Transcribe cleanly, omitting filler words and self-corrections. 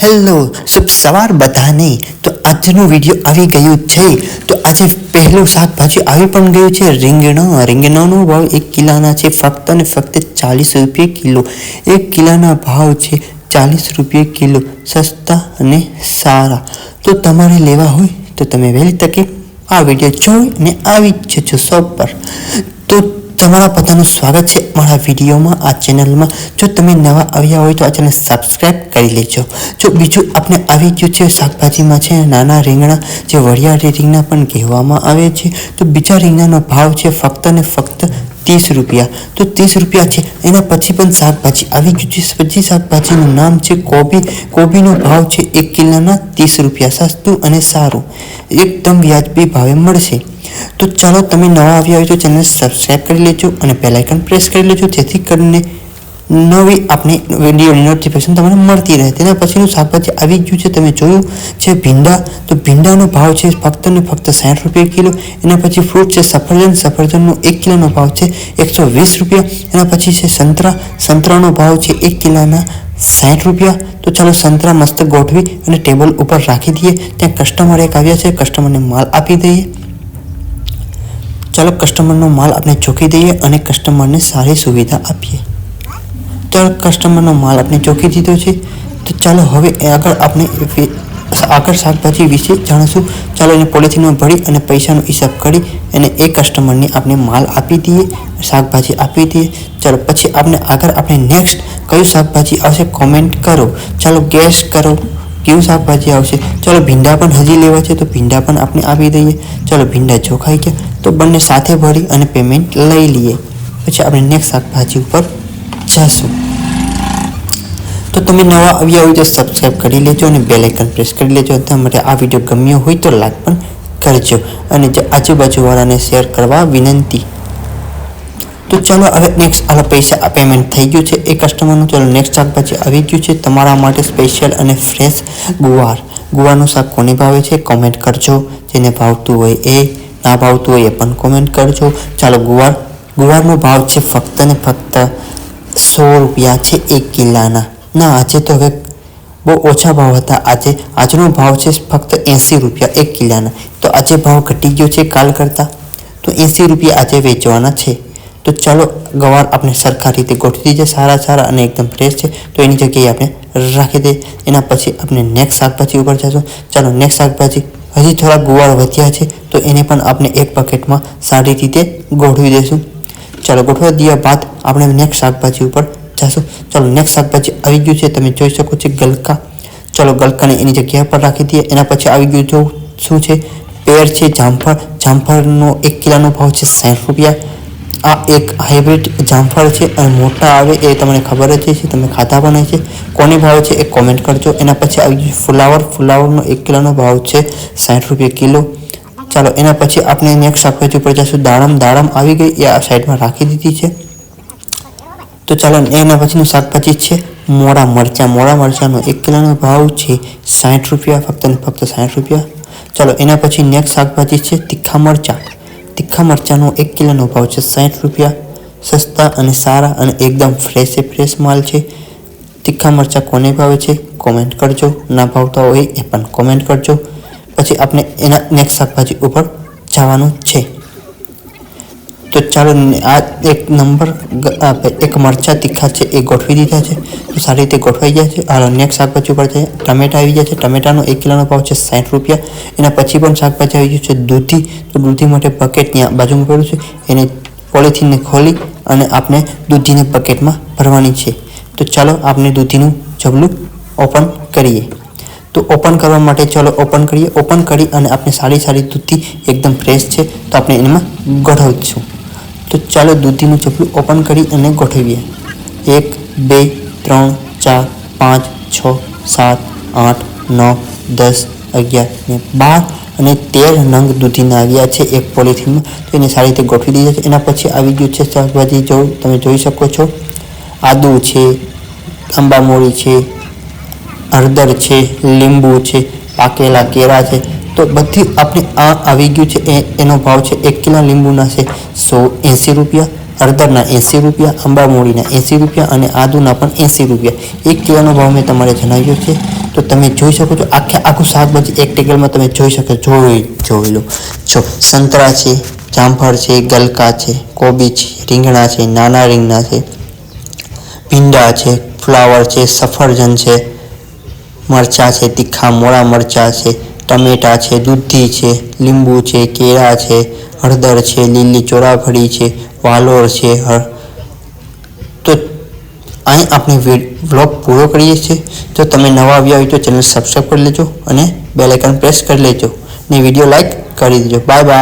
Hello શુભ સવાર બધાને। તો આજનો વિડીયો આવી ગયો છે। તો આજે પહેલું શાકભાજી આવી પણ ગયું છે રીંગણા। રીંગણાનો ભાવ 1 કિલોના છે ફક્ત ને ફક્ત 40 રૂપિયા કિલો। 1 કિલોના ભાવ છે 40 રૂપિયા કિલો, સસ્તા અને સારા। તો તમારે લેવા હોય તો તમે વહેલી તકે આ વિડીયો જોઈને આવી જજો શોપ પર। તો તમારા બધાનું સ્વાગત છે મારા વિડીયોમાં, આ ચેનલમાં। જો તમે નવા આવ્યા હોય તો આ ચેનલ સબસ્ક્રાઈબ કરી લેજો। જો બીજું આપણે આવી ગયું છે શાકભાજીમાં છે નાના રીંગણા, જે વરિયાળી રીંગણા પણ કહેવામાં આવે છે। તો બીજા રીંગણાનો ભાવ છે ફક્ત ને ફક્ત 30 રૂપિયા। તો 30 રૂપિયા છે। એના પછી પણ શાકભાજી આવી ગયું છે। પછી શાકભાજીનું નામ છે કોબી। કોબીનો ભાવ છે 1 કિલોના 30 રૂપિયા, સસ્તું અને સારું, એકદમ વ્યાજબી ભાવે મળશે। તો ચાલો તમે નવા આવ્યા હોય તો ચેનલ સબસ્ક્રાઈબ કરી લેજો અને બેલ આઇકન પ્રેસ કરી લેજો, જેથી કરીને નવી આપણી વિડીયોની નોટિફિકેશન તમને મળતી રહે। તેના પછીનું શાકભાજી આવી ગયું છે, તમે જોયું છે ભીંડા। તો ભીંડાનો ભાવ છે ફક્ત ને ફક્ત 60 રૂપિયા કિલો। એના પછી ફ્રૂટ છે સફરજન। સફરજનનો 1 કિલોનો ભાવ છે 120 રૂપિયા। એના પછી છે સંતરા। સંતરાનો ભાવ છે 1 કિલોના 60 રૂપિયા। તો ચાલો સંતરા મસ્ત ગોઠવી અને ટેબલ ઉપર રાખી દઈએ। ત્યાં કસ્ટમર એક આવ્યા છે, કસ્ટમરને માલ આપી દઈએ। ચાલો કસ્ટમરનો માલ આપણે ચોકી દઈએ અને કસ્ટમરને સારી સુવિધા આપીએ। ચાલો કસ્ટમરનો માલ આપણે ચોકી દીધો છે। તો ચાલો હવે આગળ આપણે શાકભાજી વિશે જાણીશું। ચાલો એને પોલિથીનમાં ભરી અને પૈસાનો હિસાબ કરી અને એ કસ્ટમરને આપણે માલ આપી દઈએ, શાકભાજી આપી દઈએ। ચાલો પછી આપણે નેક્સ્ટ કયું શાકભાજી આવશે કોમેન્ટ કરો। ચાલો ગેસ કરો કેવું શાકભાજી આવશે। ચાલો ભીંડા પણ હજી લેવા છે તો ભીંડા પણ આપણે આપી દઈએ। ચાલો ભીંડા જોખાઈ ગયા તો બંને સાથે ભરી અને પેમેન્ટ લઈ લઈએ, પછી આપણે નેક્સ્ટ શાકભાજી ઉપર જઈશું। તો તમે નવા આવ્યા હોય તો સબસ્ક્રાઈબ કરી લેજો અને બેલ આઇકન પ્રેસ કરી લેજો। તમારે આ વિડીયો ગમ્યો હોય તો લાઈક પણ કરજો અને આજુબાજુવાળાને શેર કરવા વિનંતી। તો ચાલો હવે નેક્સ્ટ પૈસા પેમેન્ટ થઈ ગયું છે એ કસ્ટમરનું। ચાલો નેક્સ્ટ શાકભાજી આવી ગયું છે તમારા માટે સ્પેશિયલ અને ફ્રેશ ગુવાર। ગુવારનું શાક કોને ભાવે છે કોમેન્ટ કરજો, જેને ભાવતું હોય એ, ના ભાવતું હોય એ પણ કોમેન્ટ કરજો। ચાલો ગુવારનો ભાવ છે ફક્ત ને ફક્ત 100 રૂપિયા છે 1 કિલોના। ના, આજે તો હવે બહુ ઓછા ભાવ હતા। આજનો ભાવ છે ફક્ત 80 રૂપિયા 1 કિલોના। તો આજે ભાવ ઘટી ગયો છે કાલ કરતાં, તો 80 રૂપિયા આજે વેચવાના છે। તો ચાલો ગવાર આપણે સરખા રીતે ગોઠવી દીધે, સારા અને એકદમ ફ્રેશ છે, તો એની જગ્યાએ આપણે રાખી દઈએ। એના પછી આપણે નેક્સ્ટ શાકભાજી ઉપર જઈશું। ચાલો નેક્સ્ટ શાકભાજી હજી થોડા ગુવાર વધ્યા છે તો એને પણ આપણે એક બકેટમાં સારી રીતે ગોઠવી દઈશું। ચાલો ગોઠવી દયા બાદ આપણે નેક્સ્ટ શાકભાજી ઉપર જઈશું। ચાલો નેક્સ્ટ શાકભાજી આવી ગયું છે, તમે જોઈ શકો છો ગલકા। ચાલો ગલકાને એની જગ્યા પર રાખી દઈએ। એના પછી આવી ગયું જો શું છે પેર છે જામફળ। જામફળનો 1 કિલોનો ભાવ છે 60 રૂપિયા। આ એક હાઇબ્રિડ જામફળ છે અને મોટા આવે એ તમને ખબર જ છે, તમે ખાતા પણ છે। કોને ભાવ છે એ કોમેન્ટ કરજો। એના પછી આવી ગયું ફુલાવર। ફુલાવરનો 1 કિલોનો ભાવ છે 60 રૂપિયા કિલો। ચાલો એના પછી આપણે નેક્સ્ટ શાકભાજી ઉપર જઈશું દાડમ। દાડમ આવી ગઈ એ આ સાઈડમાં રાખી દીધી છે। તો ચાલો એના પછીનું શાકભાજી છે મોળા મરચાં। મોળા મરચાંનો 1 કિલોનો ભાવ છે 60 રૂપિયા, ફક્ત ને ફક્ત 60 રૂપિયા। ચાલો એના પછી નેક્સ્ટ શાકભાજી છે તીખા મરચાં। તીખા મરચાંનો 1 કિલોનો ભાવ છે 60 રૂપિયા, સસ્તા અને સારા અને એકદમ ફ્રેશ માલ છે। તીખા મરચાં કોને ભાવે છે કોમેન્ટ કરજો, ના ભાવતા હોય એ પણ કોમેન્ટ કરજો। પછી આપણે એના નેક્સ્ટ શાકભાજી ઉપર જવાનું છે। તો ચાલો આ એક મરચાં તીખા છે એ ગોઠવી દીધા છે, તો સારી રીતે ગોઠવાઈ ગયા છે। હાલો નેક્સ્ટ શાકભાજી ઉપર જઈએ। ટમેટા આવી ગયા છે। ટમેટાનો 1 કિલોનો ભાવ છે 60 રૂપિયા। એના પછી પણ શાકભાજી આવી ગયું છે દૂધી। તો દૂધી માટે બકેટ ત્યાં બાજુમાં પડ્યું છે, એને પોલિથીનને ખોલી અને આપણે દૂધીને બકેટમાં ભરવાની છે। તો ચાલો આપણે દૂધીનું જબલું ઓપન કરીએ। તો ઓપન કરવા માટે ચાલો ઓપન કરીએ। ઓપન કરી અને આપણે સારી દૂધી એકદમ ફ્રેશ છે તો આપણે એમાં ગોઠવીશું। તો ચાલો દૂધીનું જબલું ઓપન કરી અને ગોઠવીએ। 1 2 3 4 5 6 7 8 9 10 11 ને 12 અને 13 નંગ દૂધીના આવ્યા છે એક પોલિથીનમાં, તો એને સારી રીતે ગોઠવી દીધા છે। એના પછી આવી ગયું છે શાકભાજી, તમે જોઈ શકો છો આદુ છે, આંબામોળી છે, હળદર છે, લીંબુ છે, પાકેલા કેળા છે। તો બધી આપણે આ આવી ગયું છે એનો ભાવ છે 1 કિલો લીંબુના છે 180 રૂપિયા, હળદરના 80 રૂપિયા, આંબામોળીના 80 રૂપિયા અને આદુના પણ 80 રૂપિયા। 1 કિલોનો ભાવ મેં તમારે જણાવ્યો છે। તો તમે જોઈ શકો છો આખું શાકભાજી એક ટેકલમાં તમે જોઈ શકો જોઈ લો. જો સંતરા છે, જામફળ છે, ગલકા છે, કોબી છે, રીંગણા છે, નાના રીંગણા છે, ભીંડા છે, ફ્લાવર છે, સફરજન છે, મરચાં છે, તીખા મોળા મરચાં છે, ટમેટા છે, દૂધી છે, લીંબુ છે, કેળા છે, હળદર છે, લીલી ચોળાફળી છે, વાલોર છે. તો અહીં આપણે વ્લોગ પૂરો કરીએ છીએ. જો તમે નવા આવ્યા હોય તો ચેનલ સબસ્ક્રાઈબ કરી લેજો અને બેલ આઇકન પ્રેસ કરી લેજો ને વિડીયો લાઈક કરી દેજો. Bye bye.